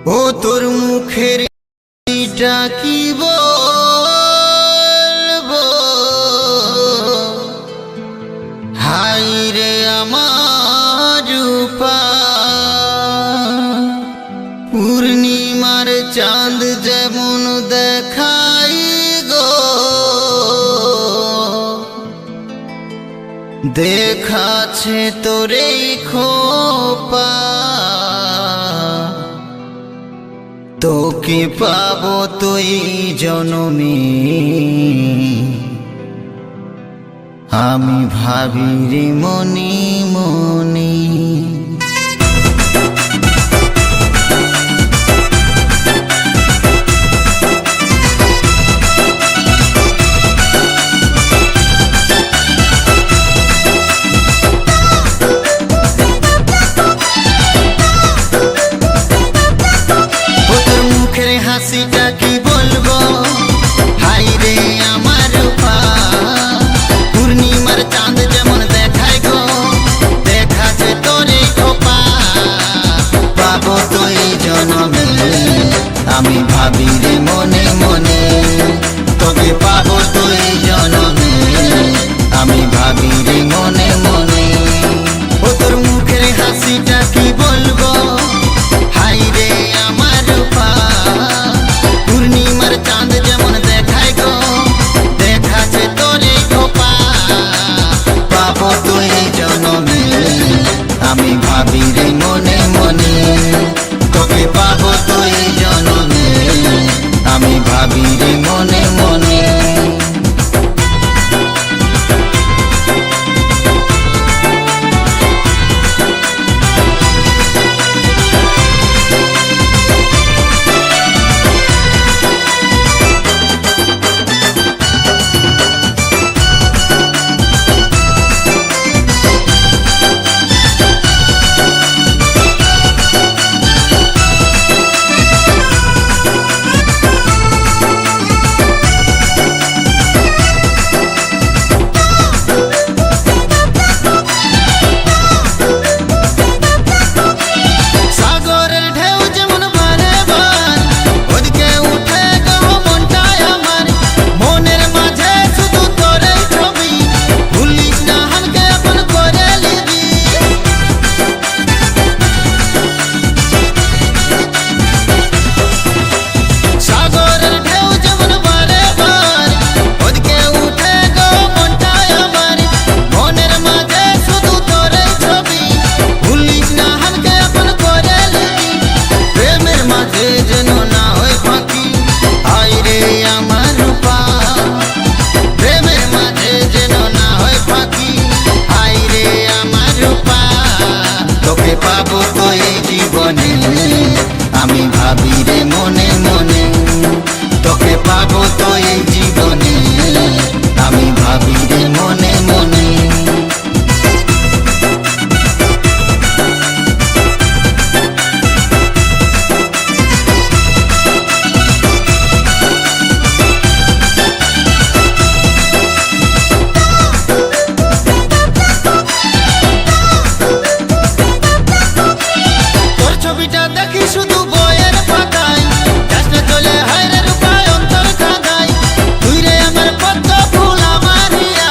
ও তোর মুখের কি বলবো, হাই রে আমার রূপা, পূর্ণিমার চাঁদ যেমন দেখাই গো, দেখাছে তোরে খোপা, তোকে পাবো তুই জনমে, আমি ভাবি রে মনে মনে। হাসিটা কি বলবো, হাই রে আমার রূপা, পূর্ণিমার চাঁদ যেমন দেখায় গো, দেখাছে তোরে খোপা, পাবো তুই জনমে, আমি ভাবি রে মনে মনে, তোকে পাবো তুই জনমে, আমি ভাবি রে মনে মনে। ও তোর মুখের হাসিটা কি বলবো, হাই রে আমার রূপা, পূর্ণিমার চাঁদ যেমন দেখায় গো, দেখাছে তোরে খোপা, পাবো তুই জনমে, আমি ভাবি রে মনে মনে, তোকে পাবো তুই জনমে, আমি ভাবি রে মনে মনে। পাবো তো এই জীবনে, আমি ভাবি রে মনে মনে, তোকে পাবো তো এই জীবনে, আমি ভাবি রে মনে মনে। শুধু বইয়ের পাতায় যাসনা চলে হায় রে রূপায় অন্তর খাদায়, তুই রে আমার পদ্ম ফুল আমার হিয়া,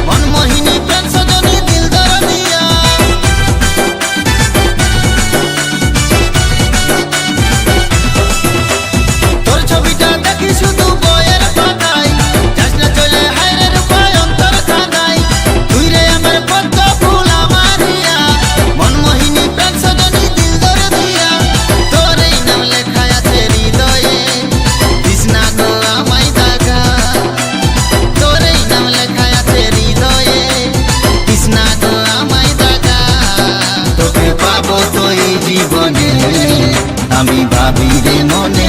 মনমোহিনী প্রেম সজনী দিল দরদিয়া। তোর ছবিটা দেখি শুধু বইয়ের পাতায় যাসনা চলে হায় রে রূপায় অন্তর খাদায়, তুই রে আমার পদ্ম ফুল আমার হিয়া, মনমোহিনী প্রেম সজনী দিল দরদিয়া। জীবনে আমি ভাবি রে মনে